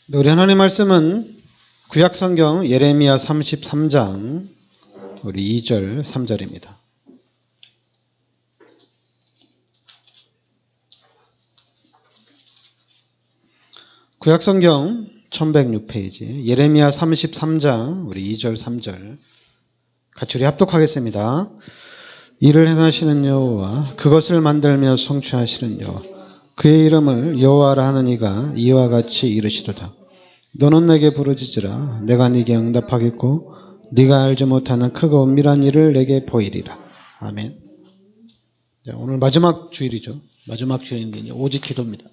네, 우리 하나님 말씀은 구약성경 예레미야 33장 우리 2절 3절입니다. 구약성경 1106페이지 예레미야 33장 우리 2절 3절 같이 우리 합독하겠습니다. 이를 행하시는 여호와 그것을 만들며 성취하시는 여호와 그의 이름을 여호와라 하는 이가 이와 같이 이르시도다. 너는 내게 부르짖으라. 내가 네게 응답하겠고 네가 알지 못하는 크고 은밀한 일을 내게 보이리라. 아멘. 네, 오늘 마지막 주일이죠. 마지막 주일인데 이제 오직 기도입니다.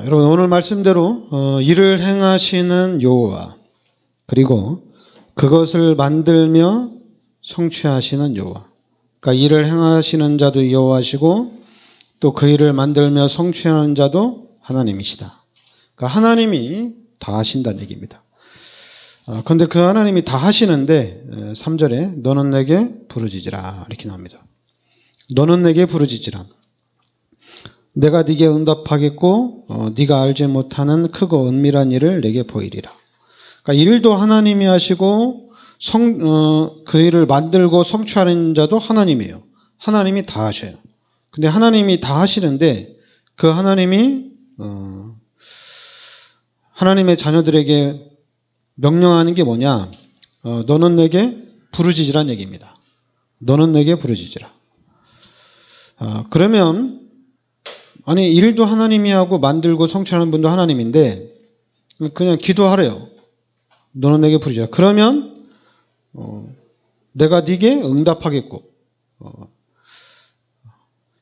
여러분 오늘 말씀대로 일을 행하시는 여호와 그리고 그것을 만들며 성취하시는 여호와. 그러니까 일을 행하시는 자도 여호와시고 또 그 일을 만들며 성취하는 자도 하나님이시다. 그러니까 하나님이 다 하신다는 얘기입니다. 그런데 그 하나님이 다 하시는데 3절에 너는 내게 부르짖으라 이렇게 나옵니다. 너는 내게 부르짖으라. 내가 네게 응답하겠고 네가 알지 못하는 크고 은밀한 일을 내게 보이리라. 그러니까 일도 하나님이 하시고 그 일을 만들고 성취하는 자도 하나님이에요. 하나님이 다 하셔요. 근데 하나님이 다 하시는데 그 하나님이 하나님의 자녀들에게 명령하는 게 뭐냐? 너는 내게 부르짖으란 얘기입니다. 너는 내게 부르짖으라. 그러면 아니 일도 하나님이 하고 만들고 성취하는 분도 하나님인데 그냥 기도하래요. 너는 내게 부르짖으라. 그러면 내가 네게 응답하겠고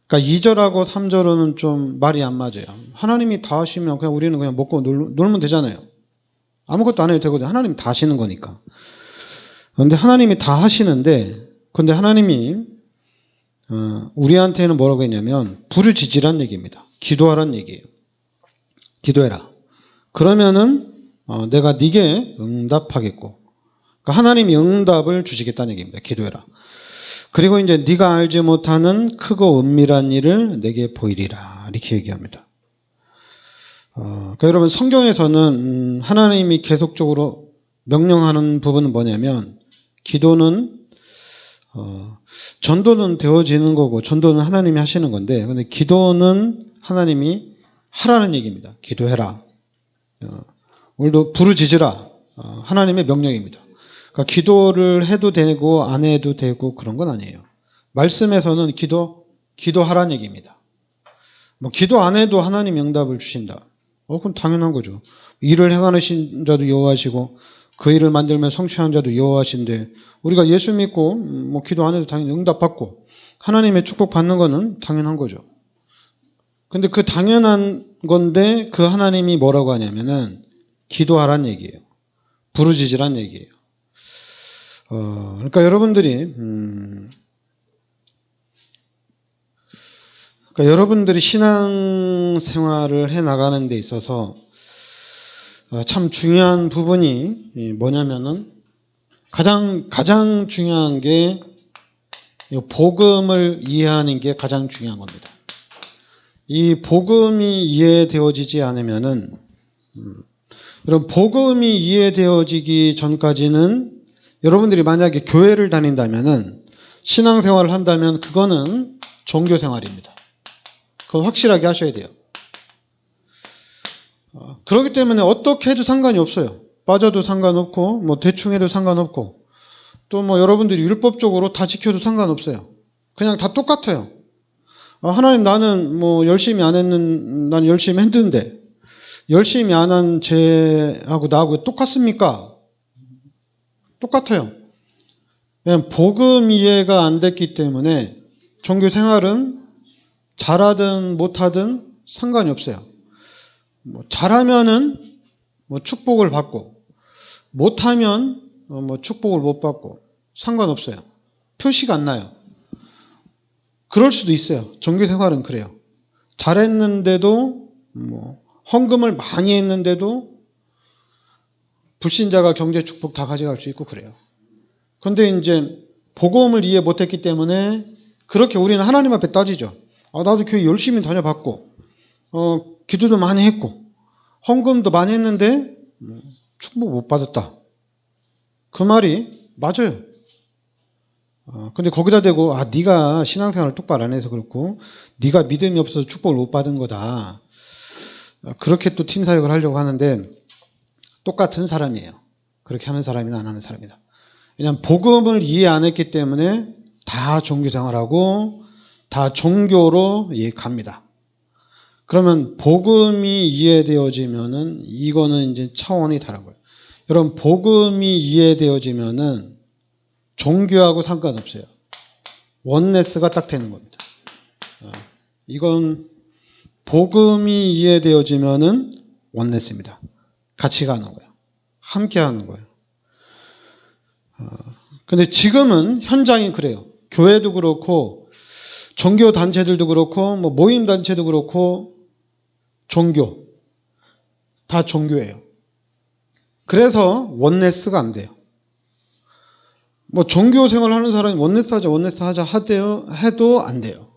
그러니까 2절하고 3절은 좀 말이 안 맞아요. 하나님이 다 하시면 그냥 우리는 그냥 먹고 놀면 되잖아요. 아무것도 안 해도 되거든요. 하나님이 다 하시는 거니까. 그런데 하나님이 다 하시는데 근데 하나님이 우리한테는 뭐라고 했냐면 부르짖으란 얘기입니다. 기도하란 얘기예요. 기도해라. 그러면은 내가 네게 응답하겠고 그러니까 하나님이 응답을 주시겠다는 얘기입니다. 기도해라. 그리고 이제 네가 알지 못하는 크고 은밀한 일을 내게 보이리라 이렇게 얘기합니다. 그러니까 여러분 성경에서는 하나님이 계속적으로 명령하는 부분은 뭐냐면 기도는 전도는 되어지는 거고 전도는 하나님이 하시는 건데 근데 기도는 하나님이 하라는 얘기입니다. 기도해라. 오늘도 부르짖으라. 하나님의 명령입니다. 그러니까 기도를 해도 되고 안 해도 되고 그런 건 아니에요. 말씀에서는 기도하라는 얘기입니다. 뭐 기도 안 해도 하나님 응답을 주신다. 그건 당연한 거죠. 일을 행하신 자도 여호와시고 그 일을 만들면 성취하는 자도 여호와신데 우리가 예수 믿고 뭐 기도 안 해도 당연히 응답받고 하나님의 축복 받는 거는 당연한 거죠. 근데 그 당연한 건데 그 하나님이 뭐라고 하냐면은 기도하란 얘기예요. 부르짖으란 얘기예요. 그러니까 여러분들이 신앙생활을 해 나가는 데 있어서 참 중요한 부분이 뭐냐면은 가장 중요한 게 복음을 이해하는 게 가장 중요한 겁니다. 이 복음이 이해되어지지 않으면은 여러분 복음이 이해되어지기 전까지는 여러분들이 만약에 교회를 다닌다면은 신앙생활을 한다면 그거는 종교생활입니다. 그건 확실하게 하셔야 돼요. 그렇기 때문에 어떻게 해도 상관이 없어요. 빠져도 상관없고 뭐 대충 해도 상관없고 또 뭐 여러분들이 율법적으로 다 지켜도 상관없어요. 그냥 다 똑같아요. 하나님 나는 뭐 난 열심히 했는데 열심히 안 한 쟤하고 나하고 똑같습니까? 똑같아요. 그냥 복음 이해가 안 됐기 때문에 종교 생활은 잘하든 못하든 상관이 없어요. 뭐 잘하면은 뭐 축복을 받고 못하면 뭐 축복을 못 받고 상관없어요. 표시가 안 나요. 그럴 수도 있어요. 종교 생활은 그래요. 잘했는데도 뭐 헌금을 많이 했는데도 불신자가 경제 축복 다 가져갈 수 있고 그래요. 그런데 이제 복음을 이해 못했기 때문에 그렇게 우리는 하나님 앞에 따지죠. 나도 교회 열심히 다녀봤고, 기도도 많이 했고, 헌금도 많이 했는데, 축복 못 받았다. 그 말이 맞아요. 근데 거기다 대고, 네가 신앙생활을 똑바로 안 해서 그렇고, 네가 믿음이 없어서 축복을 못 받은 거다. 그렇게 또 팀사역을 하려고 하는데, 똑같은 사람이에요. 그렇게 하는 사람이나 안 하는 사람이다. 왜냐하면 복음을 이해 안 했기 때문에 다 종교생활하고 다 종교로 갑니다. 그러면 복음이 이해되어지면은 이거는 이제 차원이 다른 거예요. 여러분, 복음이 이해되어지면은 종교하고 상관없어요. 원네스가 딱 되는 겁니다. 이건 복음이 이해되어지면은 원네스입니다. 같이 가는 거예요. 함께 하는 거예요. 근데 지금은 현장이 그래요. 교회도 그렇고, 종교 단체들도 그렇고, 모임 단체도 그렇고, 종교. 다 종교예요. 그래서 원네스가 안 돼요. 종교 생활 하는 사람이 원네스 하자 해도 안 돼요.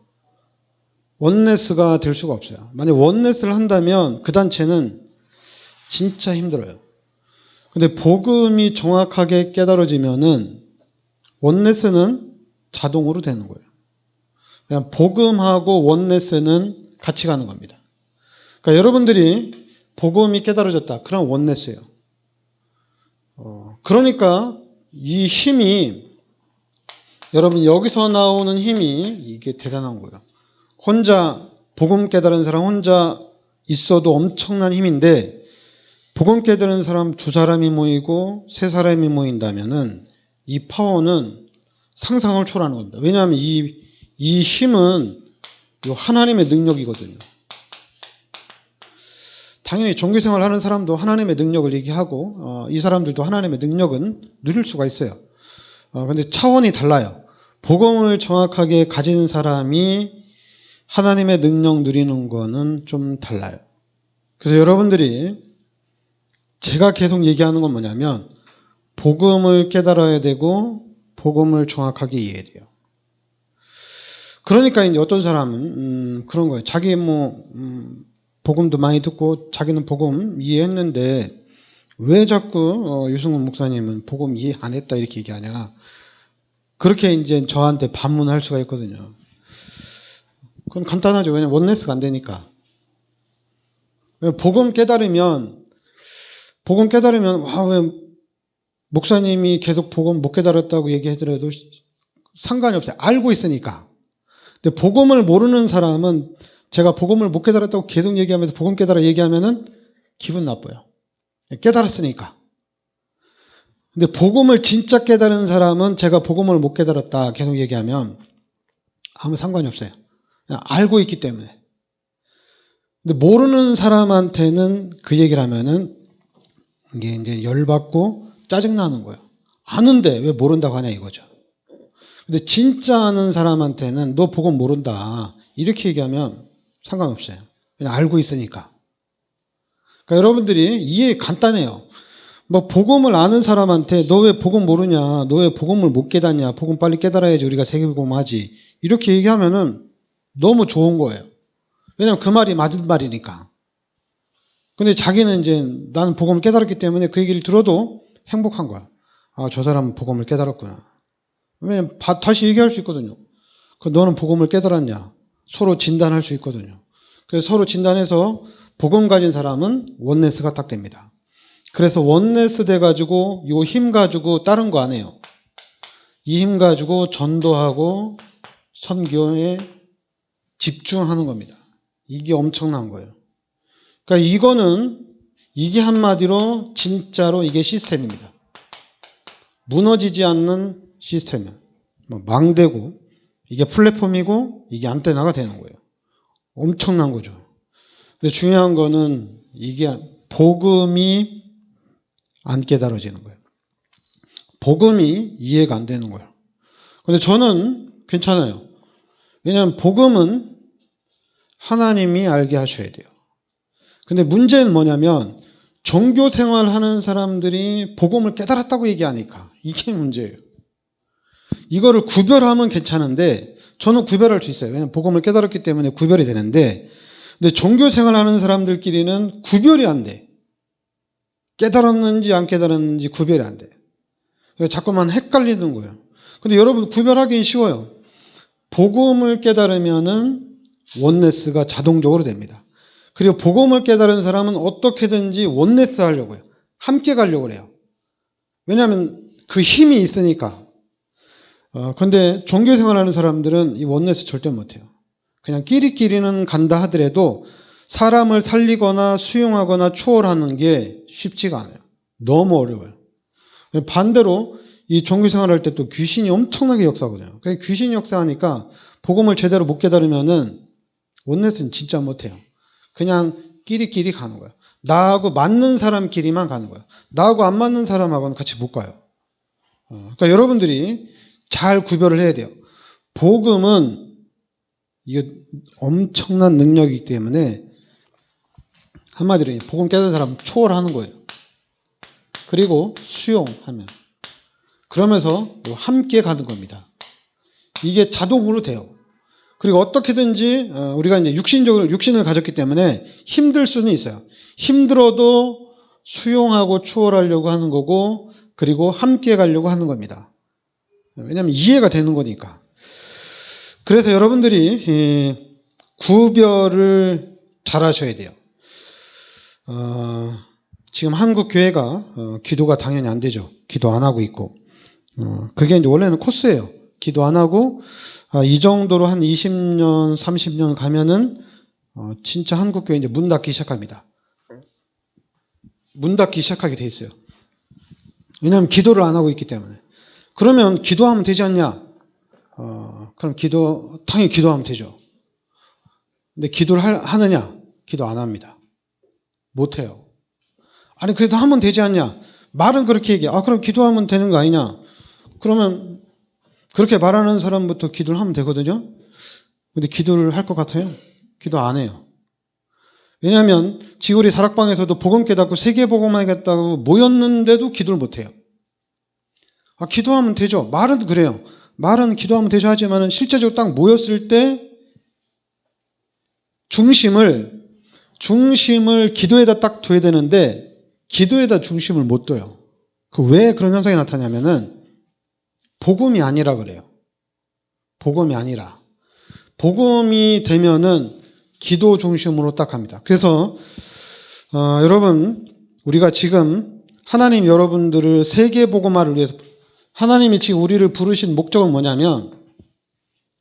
원네스가 될 수가 없어요. 만약 원네스를 한다면 그 단체는 진짜 힘들어요. 근데 복음이 정확하게 깨달아지면은 원네스는 자동으로 되는 거예요. 그냥 복음하고 원네스는 같이 가는 겁니다. 그러니까 여러분들이 복음이 깨달아졌다. 그럼 원네스예요. 그러니까 이 힘이, 여러분 여기서 나오는 힘이 이게 대단한 거예요. 혼자 복음 깨달은 사람 혼자 있어도 엄청난 힘인데, 복음 깨달은 사람 2사람이 모이고 3사람이 모인다면은 이 파워는 상상을 초월하는 겁니다. 왜냐하면 이 힘은 하나님의 능력이거든요. 당연히 종교생활 하는 사람도 하나님의 능력을 얘기하고, 이 사람들도 하나님의 능력은 누릴 수가 있어요. 근데 차원이 달라요. 복음을 정확하게 가진 사람이 하나님의 능력 누리는 거는 좀 달라요. 그래서 여러분들이 제가 계속 얘기하는 건 뭐냐면, 복음을 깨달아야 되고 복음을 정확하게 이해해야 돼요. 그러니까 이제 어떤 사람은 그런 거예요. 자기 복음도 많이 듣고 자기는 복음 이해했는데 왜 자꾸 유승훈 목사님은 복음 이해 안 했다 이렇게 얘기하냐. 그렇게 이제 저한테 반문할 수가 있거든요. 그건 간단하죠. 왜냐면 원네스가 안 되니까. 복음 깨달으면 왜 목사님이 계속 복음 못 깨달았다고 얘기하더라도 상관이 없어요. 알고 있으니까. 근데 복음을 모르는 사람은 제가 복음을 못 깨달았다고 계속 얘기하면서 복음 깨달아 얘기하면은 기분 나빠요. 깨달았으니까. 근데 복음을 진짜 깨달은 사람은 제가 복음을 못 깨달았다 계속 얘기하면 아무 상관이 없어요. 그냥 알고 있기 때문에. 근데 모르는 사람한테는 그 얘기를 하면은 이게 이제 열받고 짜증나는 거예요. 아는데 왜 모른다고 하냐 이거죠. 근데 진짜 아는 사람한테는 너 복음 모른다 이렇게 얘기하면 상관없어요. 그냥 알고 있으니까. 그러니까 여러분들이 이해 간단해요. 복음을 아는 사람한테 너 왜 복음 모르냐, 너 왜 복음을 못 깨닫냐, 복음 빨리 깨달아야지 우리가 세계복음 하지 이렇게 얘기하면은 너무 좋은 거예요. 왜냐면 그 말이 맞은 말이니까. 근데 자기는 이제 나는 복음을 깨달았기 때문에 그 얘기를 들어도 행복한 거야. 저 사람은 복음을 깨달았구나. 왜냐면 다시 얘기할 수 있거든요. 너는 복음을 깨달았냐. 서로 진단할 수 있거든요. 그래서 서로 진단해서 복음 가진 사람은 원네스가 딱 됩니다. 그래서 원네스 돼가지고 요 힘 가지고 다른 거 안 해요. 이 힘 가지고 전도하고 선교에 집중하는 겁니다. 이게 엄청난 거예요. 그러니까 이게 한마디로 진짜로 이게 시스템입니다. 무너지지 않는 시스템이에요. 망대고 이게 플랫폼이고 이게 안테나가 되는 거예요. 엄청난 거죠. 근데 중요한 거는 이게 복음이 안 깨달아지는 거예요. 복음이 이해가 안 되는 거예요. 근데 저는 괜찮아요. 왜냐하면 복음은 하나님이 알게 하셔야 돼요. 근데 문제는 뭐냐면 종교 생활하는 사람들이 복음을 깨달았다고 얘기하니까 이게 문제예요. 이거를 구별하면 괜찮은데 저는 구별할 수 있어요. 왜냐하면 복음을 깨달았기 때문에 구별이 되는데, 근데 종교 생활하는 사람들끼리는 구별이 안 돼. 깨달았는지 안 깨달았는지 구별이 안 돼. 자꾸만 헷갈리는 거예요. 근데 여러분 구별하기 쉬워요. 복음을 깨달으면은 원네스가 자동적으로 됩니다. 그리고 복음을 깨달은 사람은 어떻게든지 원네스 하려고 해요. 함께 가려고 해요. 왜냐하면 그 힘이 있으니까. 근데 종교 생활하는 사람들은 이 원네스 절대 못해요. 그냥 끼리끼리는 간다 하더라도 사람을 살리거나 수용하거나 초월하는 게 쉽지가 않아요. 너무 어려워요. 반대로 이 종교 생활할 때 또 귀신이 엄청나게 역사하거든요. 귀신이 역사하니까 복음을 제대로 못 깨달으면은 원넷은 진짜 못해요. 그냥 끼리끼리 가는 거예요. 나하고 맞는 사람끼리만 가는 거예요. 나하고 안 맞는 사람하고는 같이 못 가요. 그러니까 여러분들이 잘 구별을 해야 돼요. 복음은 이게 엄청난 능력이기 때문에 한마디로 복음 깨달은 사람 초월하는 거예요. 그리고 수용하면. 그러면서 함께 가는 겁니다. 이게 자동으로 돼요. 그리고 어떻게든지 우리가 이제 육신을 가졌기 때문에 힘들 수는 있어요. 힘들어도 수용하고 초월하려고 하는 거고, 그리고 함께 가려고 하는 겁니다. 왜냐하면 이해가 되는 거니까. 그래서 여러분들이 구별을 잘 하셔야 돼요. 지금 한국 교회가 기도가 당연히 안 되죠. 기도 안 하고 있고. 그게 이제 원래는 코스예요. 기도 안 하고 이 정도로 한 20년, 30년 가면은 진짜 한국 교회 이제 문 닫기 시작합니다. 문 닫기 시작하게 돼 있어요. 왜냐하면 기도를 안 하고 있기 때문에. 그러면 기도하면 되지 않냐? 그럼 당연히 기도하면 되죠. 근데 기도를 하느냐? 기도 안 합니다. 못 해요. 아니, 그래도 하면 되지 않냐? 말은 그렇게 얘기해. 그럼 기도하면 되는 거 아니냐? 그러면 그렇게 말하는 사람부터 기도를 하면 되거든요. 근데 기도를 할 것 같아요? 기도 안 해요. 왜냐하면 지구리 다락방에서도 복음 깨닫고 세계 복음하겠다고 모였는데도 기도를 못 해요. 기도하면 되죠. 말은 그래요. 말은 기도하면 되죠 하지만 실제적으로 딱 모였을 때 중심을 기도에다 딱 둬야 되는데 기도에다 중심을 못 둬요. 왜 그런 현상이 나타나냐면은 복음이 아니라 그래요. 복음이 아니라. 복음이 되면은 기도 중심으로 딱 합니다. 그래서 여러분 우리가 지금 하나님 여러분들을 세계 복음화를 위해서 하나님이 지금 우리를 부르신 목적은 뭐냐면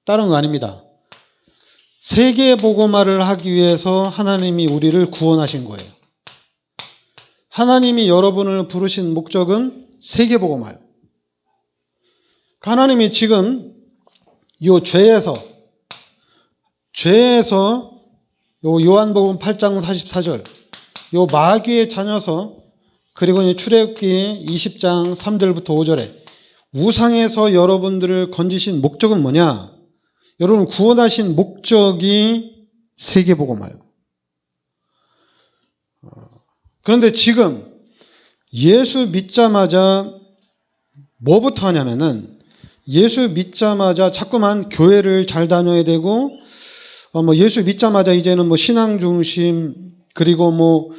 다른 거 아닙니다. 세계 복음화를 하기 위해서 하나님이 우리를 구원하신 거예요. 하나님이 여러분을 부르신 목적은 세계 복음화예요. 하나님이 지금 이 죄에서 요 요한복음 8장 44절 요 마귀의 자녀서 그리고 출애굽기 20장 3절부터 5절에 우상에서 여러분들을 건지신 목적은 뭐냐? 여러분 구원하신 목적이 세계복음화예요. 그런데 지금 예수 믿자마자 뭐부터 하냐면은 예수 믿자마자 자꾸만 교회를 잘 다녀야 되고 예수 믿자마자 이제는 신앙 중심 그리고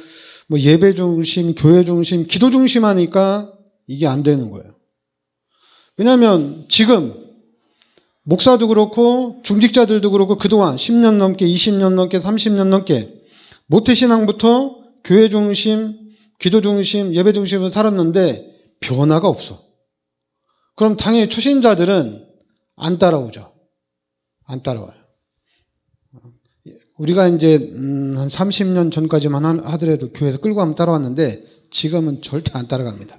예배 중심, 교회 중심, 기도 중심 하니까 이게 안 되는 거예요. 왜냐하면 지금 목사도 그렇고 중직자들도 그렇고 그동안 10년 넘게 20년 넘게 30년 넘게 모태신앙부터 교회 중심, 기도 중심, 예배 중심으로 살았는데 변화가 없어. 그럼 당연히 초신자들은 안 따라오죠. 안 따라와요. 우리가 이제 한 30년 전까지만 하더라도 교회에서 끌고 가면 따라왔는데 지금은 절대 안 따라갑니다.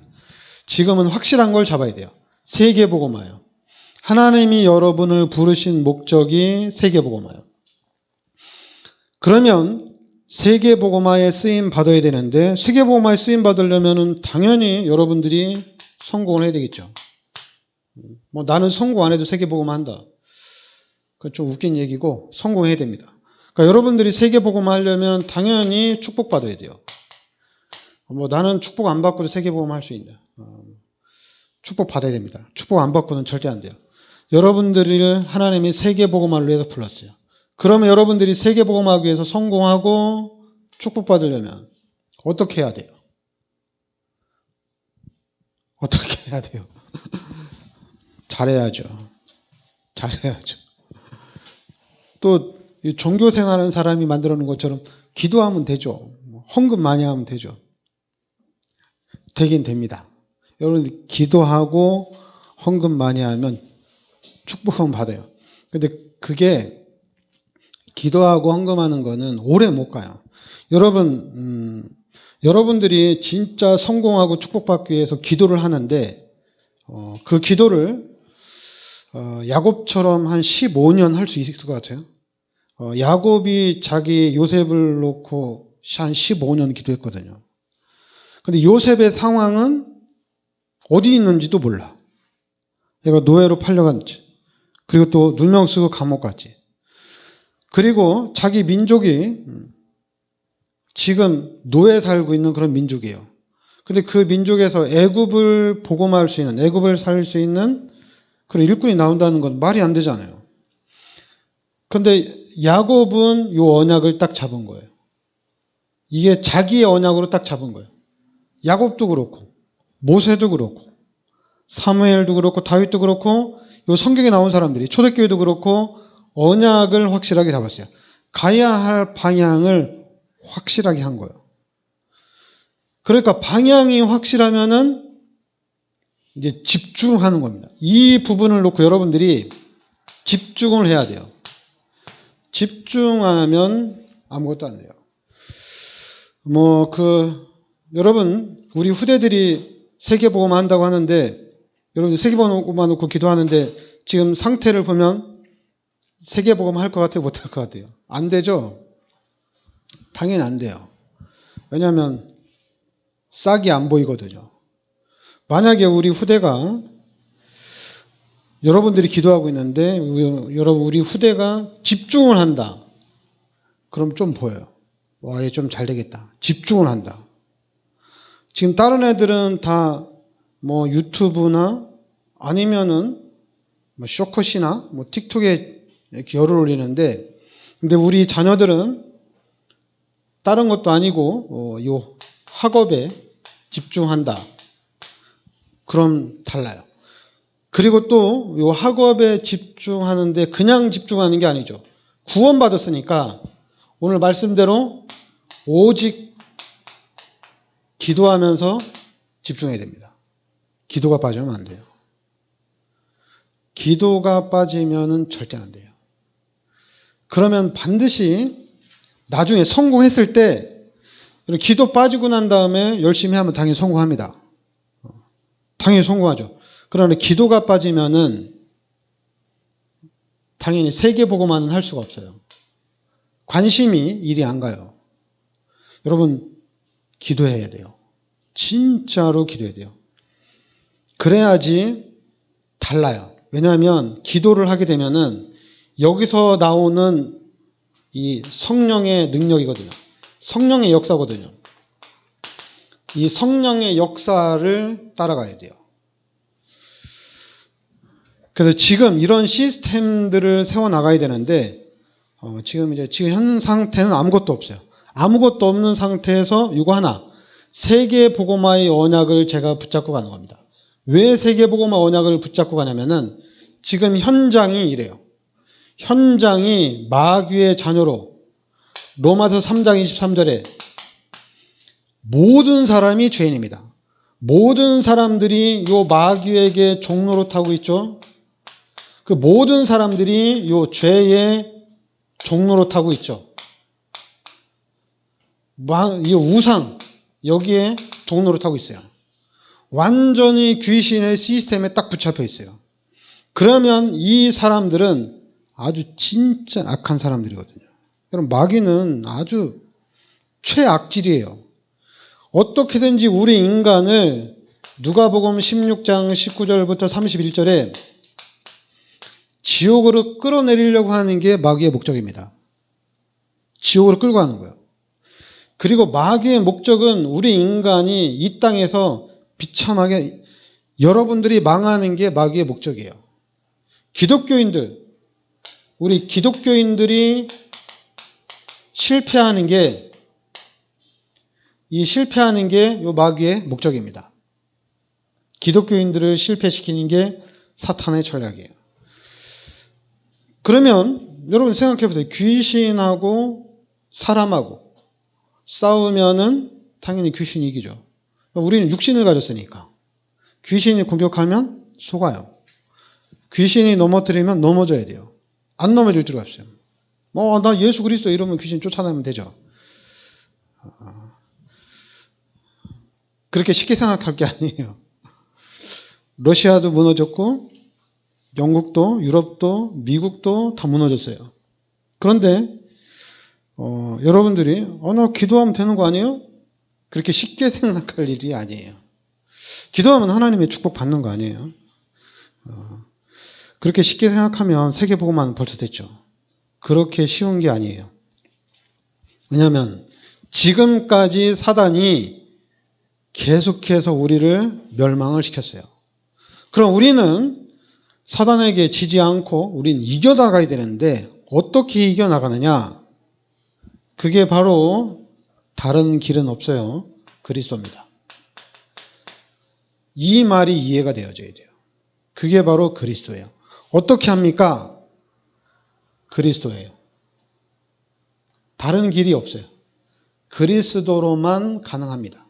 지금은 확실한 걸 잡아야 돼요. 세계복음화예요. 하나님이 여러분을 부르신 목적이 세계복음화예요. 그러면 세계복음화에 쓰임 받아야 되는데 세계복음화에 쓰임 받으려면 당연히 여러분들이 성공을 해야 되겠죠. 나는 성공 안 해도 세계복음화 한다. 그건 좀 웃긴 얘기고 성공해야 됩니다. 그러니까 여러분들이 세계복음화 하려면 당연히 축복받아야 돼요. 나는 축복 안 받고도 세계복음화 할 수 있냐. 축복 받아야 됩니다. 축복 안 받고는 절대 안 돼요. 여러분들을 하나님이 세계복음화를 위해서 불렀어요. 그러면 여러분들이 세계복음화하기 위해서 성공하고 축복받으려면 어떻게 해야 돼요? 어떻게 해야 돼요? 잘해야죠. 잘해야죠. 또 종교 생활하는 사람이 만들어 놓은 것처럼 기도하면 되죠. 헌금 많이 하면 되죠. 되긴 됩니다. 여러분 기도하고 헌금 많이 하면 축복은 받아요. 근데 그게 기도하고 헌금하는 거는 오래 못 가요. 여러분들이 진짜 성공하고 축복받기 위해서 기도를 하는데 그 기도를 야곱처럼 한 15년 할 수 있을 것 같아요. 야곱이 자기 요셉을 놓고 한 15년 기도했거든요. 근데 요셉의 상황은 어디 있는지도 몰라. 얘가 노예로 팔려갔지. 그리고 또 누명 쓰고 감옥 갔지. 그리고 자기 민족이 지금 노예 살고 있는 그런 민족이에요. 근데 그 민족에서 애굽을 복음할 수 있는, 애굽을 살릴 수 있는 그런 일꾼이 나온다는 건 말이 안 되잖아요. 근데 야곱은 이 언약을 딱 잡은 거예요. 이게 자기의 언약으로 딱 잡은 거예요. 야곱도 그렇고 모세도 그렇고 사무엘도 그렇고 다윗도 그렇고 이 성경에 나온 사람들이 초대교회도 그렇고 언약을 확실하게 잡았어요. 가야 할 방향을 확실하게 한 거예요. 그러니까 방향이 확실하면은 이제 집중하는 겁니다. 이 부분을 놓고 여러분들이 집중을 해야 돼요. 집중 안 하면 아무것도 안 돼요. 여러분, 우리 후대들이 세계복음 한다고 하는데, 여러분들 세계복음만 놓고 기도하는데, 지금 상태를 보면 세계복음 할 것 같아요? 못 할 것 같아요? 안 되죠? 당연히 안 돼요. 왜냐하면 싹이 안 보이거든요. 만약에 우리 후대가 여러분들이 기도하고 있는데 우리 후대가 집중을 한다. 그럼 좀 보여요. 와, 얘 좀 잘 되겠다. 집중을 한다. 지금 다른 애들은 다 뭐 유튜브나 아니면은 뭐 쇼컷이나 뭐 틱톡에 이렇게 열을 올리는데, 근데 우리 자녀들은 다른 것도 아니고 요 학업에 집중한다. 그럼 달라요. 그리고 또 요 학업에 집중하는데 그냥 집중하는 게 아니죠. 구원받았으니까 오늘 말씀대로 오직 기도하면서 집중해야 됩니다. 기도가 빠지면 안 돼요. 기도가 빠지면은 절대 안 돼요. 그러면 반드시 나중에 성공했을 때 기도 빠지고 난 다음에 열심히 하면 당연히 성공합니다. 당연히 성공하죠. 그러나 기도가 빠지면은 당연히 세계복음화는 할 수가 없어요. 관심이 일이 안 가요. 여러분 기도해야 돼요. 진짜로 기도해야 돼요. 그래야지 달라요. 왜냐하면 기도를 하게 되면은 여기서 나오는 이 성령의 능력이거든요. 성령의 역사거든요. 이 성령의 역사를 따라가야 돼요. 그래서 지금 이런 시스템들을 세워나가야 되는데 지금 현 상태는 아무것도 없어요. 아무것도 없는 상태에서 이거 하나, 세계복음화의 언약을 제가 붙잡고 가는 겁니다. 왜 세계복음화 언약을 붙잡고 가냐면은 지금 현장이 이래요. 현장이 마귀의 자녀로 로마서 3장 23절에 모든 사람이 죄인입니다. 모든 사람들이 요 마귀에게 종로로 타고 있죠. 그 모든 사람들이 요 죄의 종로로 타고 있죠. 이 우상 여기에 종로로 타고 있어요. 완전히 귀신의 시스템에 딱 붙잡혀 있어요. 그러면 이 사람들은 아주 진짜 악한 사람들이거든요. 여러분 마귀는 아주 최악질이에요. 어떻게든지 우리 인간을 누가복음 16장 19절부터 31절에 지옥으로 끌어내리려고 하는 게 마귀의 목적입니다. 지옥으로 끌고 가는 거예요. 그리고 마귀의 목적은 우리 인간이 이 땅에서 비참하게 여러분들이 망하는 게 마귀의 목적이에요. 우리 기독교인들이 실패하는 게, 요 마귀의 목적입니다. 기독교인들을 실패시키는 게 사탄의 전략이에요. 그러면 여러분 생각해 보세요. 귀신하고 사람하고 싸우면은 당연히 귀신이 이기죠. 우리는 육신을 가졌으니까. 귀신이 공격하면 속아요. 귀신이 넘어뜨리면 넘어져야 돼요. 안 넘어질 줄 알았어요. 나 예수 그리스도 이러면 귀신 쫓아내면 되죠. 그렇게 쉽게 생각할 게 아니에요. 러시아도 무너졌고, 영국도, 유럽도, 미국도 다 무너졌어요. 그런데, 여러분들이, 나 기도하면 되는 거 아니에요? 그렇게 쉽게 생각할 일이 아니에요. 기도하면 하나님의 축복 받는 거 아니에요. 그렇게 쉽게 생각하면 세계복음화는 벌써 됐죠. 그렇게 쉬운 게 아니에요. 왜냐하면 지금까지 사단이 계속해서 우리를 멸망을 시켰어요. 그럼 우리는 사단에게 지지 않고 우리는 이겨나가야 되는데 어떻게 이겨나가느냐? 그게 바로 다른 길은 없어요. 그리스도입니다. 이 말이 이해가 되어져야 돼요. 그게 바로 그리스도예요. 어떻게 합니까? 그리스도예요. 다른 길이 없어요. 그리스도로만 가능합니다.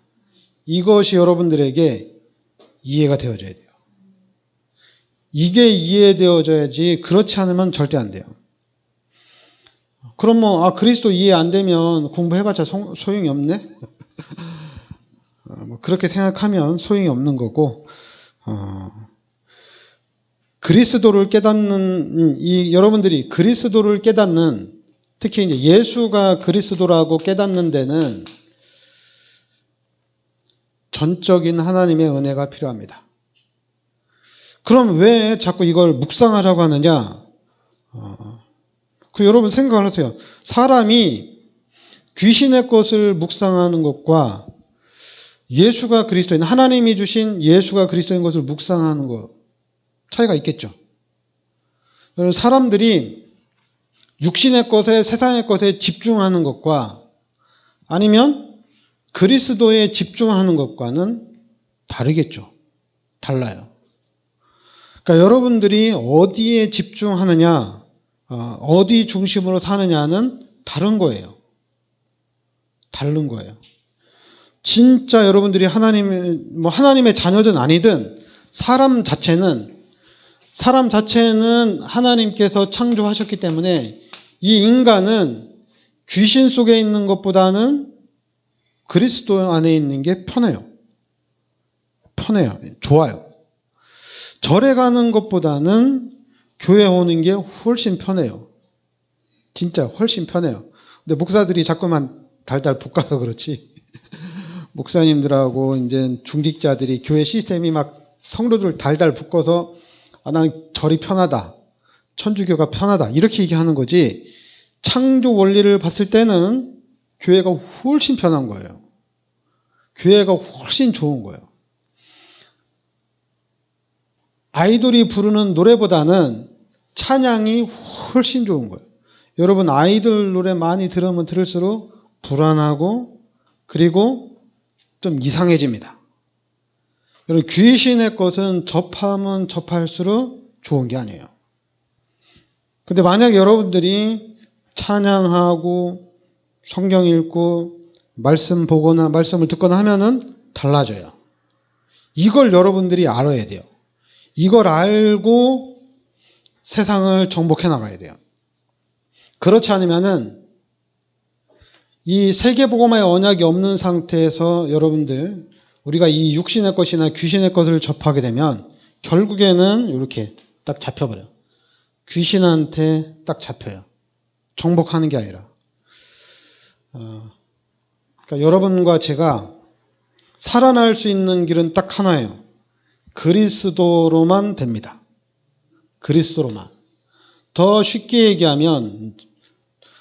이것이 여러분들에게 이해가 되어져야 돼요. 이게 이해되어져야지 그렇지 않으면 절대 안 돼요. 그럼 그리스도 이해 안 되면 공부해봤자 소용이 없네? 그렇게 생각하면 소용이 없는 거고, 그리스도를 깨닫는, 여러분들이 그리스도를 깨닫는, 특히 이제 예수가 그리스도라고 깨닫는 데는 전적인 하나님의 은혜가 필요합니다. 그럼 왜 자꾸 이걸 묵상하라고 하느냐? 여러분 생각을 하세요. 사람이 귀신의 것을 묵상하는 것과 예수가 그리스도인, 하나님이 주신 예수가 그리스도인 것을 묵상하는 것, 차이가 있겠죠. 사람들이 육신의 것에, 세상의 것에 집중하는 것과 아니면 그리스도에 집중하는 것과는 다르겠죠. 달라요. 그러니까 여러분들이 어디에 집중하느냐, 어디 중심으로 사느냐는 다른 거예요. 다른 거예요. 진짜 여러분들이 하나님의 자녀든 아니든 사람 자체는 하나님께서 창조하셨기 때문에 이 인간은 귀신 속에 있는 것보다는 그리스도 안에 있는 게 편해요. 좋아요. 절에 가는 것보다는 교회 오는 게 훨씬 편해요. 진짜 훨씬 편해요. 근데 목사들이 자꾸만 달달 볶아서 그렇지. 목사님들하고 이제 중직자들이 교회 시스템이 막 성도들 달달 볶아서 난 절이 편하다. 천주교가 편하다. 이렇게 얘기하는 거지. 창조 원리를 봤을 때는 교회가 훨씬 편한 거예요. 교회가 훨씬 좋은 거예요. 아이돌이 부르는 노래보다는 찬양이 훨씬 좋은 거예요. 여러분 아이돌 노래 많이 들으면 들을수록 불안하고 그리고 좀 이상해집니다. 여러분 귀신의 것은 접하면 접할수록 좋은 게 아니에요. 근데 만약에 여러분들이 찬양하고 성경 읽고 말씀 보거나 말씀을 듣거나 하면은 달라져요. 이걸 여러분들이 알아야 돼요. 이걸 알고 세상을 정복해 나가야 돼요. 그렇지 않으면은 이 세계복음화의 언약이 없는 상태에서 여러분들 우리가 이 육신의 것이나 귀신의 것을 접하게 되면 결국에는 이렇게 딱 잡혀버려요. 귀신한테 딱 잡혀요. 정복하는 게 아니라. 그러니까 여러분과 제가 살아날 수 있는 길은 딱 하나예요. 그리스도로만 됩니다. 그리스도로만. 더 쉽게 얘기하면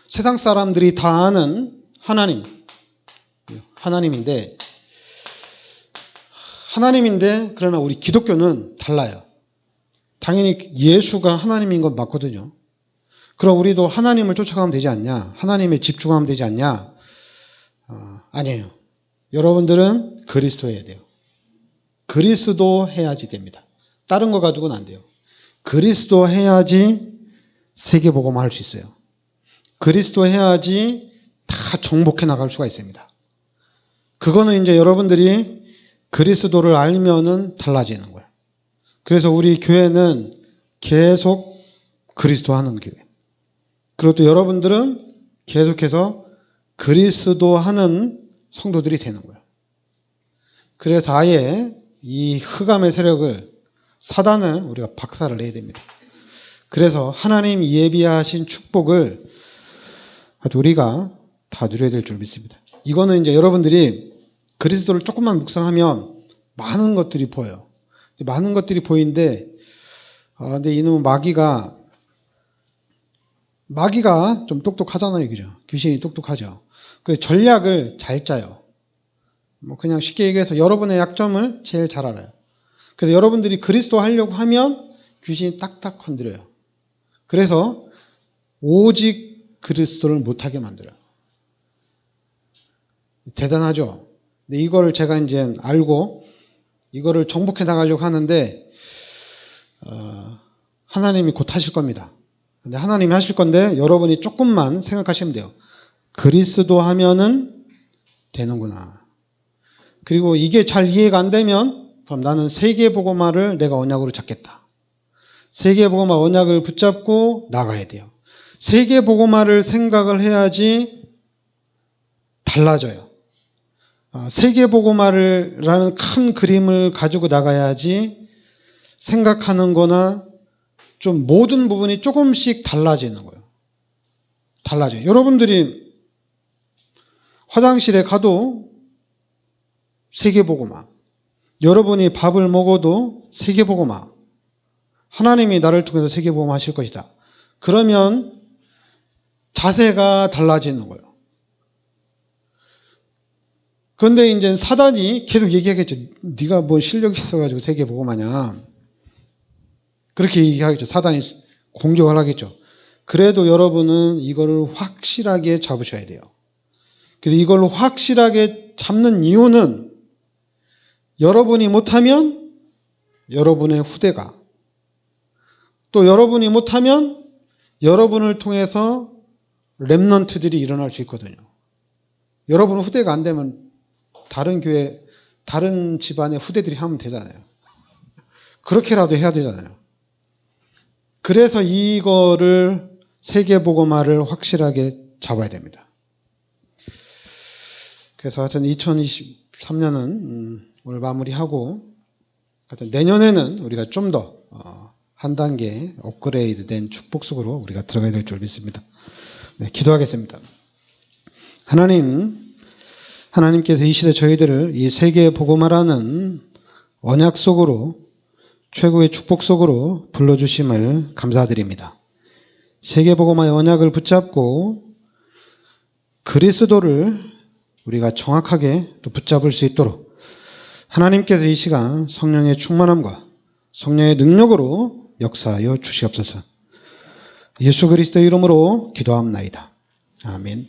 세상 사람들이 다 아는 하나님인데 그러나 우리 기독교는 달라요. 당연히 예수가 하나님인 건 맞거든요. 그럼 우리도 하나님을 쫓아가면 되지 않냐? 하나님에 집중하면 되지 않냐? 아니에요. 여러분들은 그리스도 해야 돼요. 그리스도 해야지 됩니다. 다른 거 가지고는 안 돼요. 그리스도 해야지 세계복음화 할 수 있어요. 그리스도 해야지 다 정복해 나갈 수가 있습니다. 그거는 이제 여러분들이 그리스도를 알면은 달라지는 거예요. 그래서 우리 교회는 계속 그리스도 하는 교회. 그리고 또 여러분들은 계속해서 그리스도 하는 성도들이 되는 거예요. 그래서 아예 이 흑암의 세력을, 사단을 우리가 박살을 내야 됩니다. 그래서 하나님 예비하신 축복을 아주 우리가 다 누려야 될 줄 믿습니다. 이거는 이제 여러분들이 그리스도를 조금만 묵상하면 많은 것들이 보여요. 많은 것들이 보이는데, 근데 이놈 마귀가 좀 똑똑하잖아요. 그죠? 귀신이 똑똑하죠. 그 전략을 잘 짜요. 뭐 그냥 쉽게 얘기해서 여러분의 약점을 제일 잘 알아요. 그래서 여러분들이 그리스도 하려고 하면 귀신이 딱딱 건드려요. 그래서 오직 그리스도를 못하게 만들어요. 대단하죠? 근데 이거를 제가 이제 알고 이거를 정복해 나가려고 하는데, 하나님이 곧 하실 겁니다. 근데 하나님이 하실 건데 여러분이 조금만 생각하시면 돼요. 그리스도 하면은 되는구나. 그리고 이게 잘 이해가 안 되면 그럼 나는 세계복음화를 내가 언약으로 잡겠다. 세계복음화 언약을 붙잡고 나가야 돼요. 세계복음화를 생각을 해야지 달라져요. 세계복음화라는 큰 그림을 가지고 나가야지 생각하는 거나 좀 모든 부분이 조금씩 달라지는 거예요. 달라져요. 여러분들이 화장실에 가도 세계복음화. 여러분이 밥을 먹어도 세계복음화. 하나님이 나를 통해서 세계복음화 하실 것이다. 그러면 자세가 달라지는 거예요. 그런데 이제 사단이 계속 얘기하겠죠. 네가 뭐 실력이 있어가지고 세계복음화냐. 그렇게 얘기하겠죠. 사단이 공격을 하겠죠. 그래도 여러분은 이거를 확실하게 잡으셔야 돼요. 그래서 이걸 확실하게 잡는 이유는 여러분이 못하면 여러분의 후대가, 또 여러분이 못하면 여러분을 통해서 렘넌트들이 일어날 수 있거든요. 여러분 후대가 안 되면 다른 교회, 다른 집안의 후대들이 하면 되잖아요. 그렇게라도 해야 되잖아요. 그래서 이거를 세계복음화를 확실하게 잡아야 됩니다. 그래서 하여튼 2023년은 오늘 마무리하고, 하여튼 내년에는 우리가 좀 더 한 단계 업그레이드 된 축복 속으로 우리가 들어가야 될 줄 믿습니다. 네, 기도하겠습니다. 하나님께서 이 시대 저희들을 이 세계복음화라는 언약 속으로, 최고의 축복 속으로 불러주심을 감사드립니다. 세계복음화의 언약을 붙잡고 그리스도를 우리가 정확하게 또 붙잡을 수 있도록 하나님께서 이 시간 성령의 충만함과 성령의 능력으로 역사하여 주시옵소서. 예수 그리스도의 이름으로 기도합나이다. 아멘.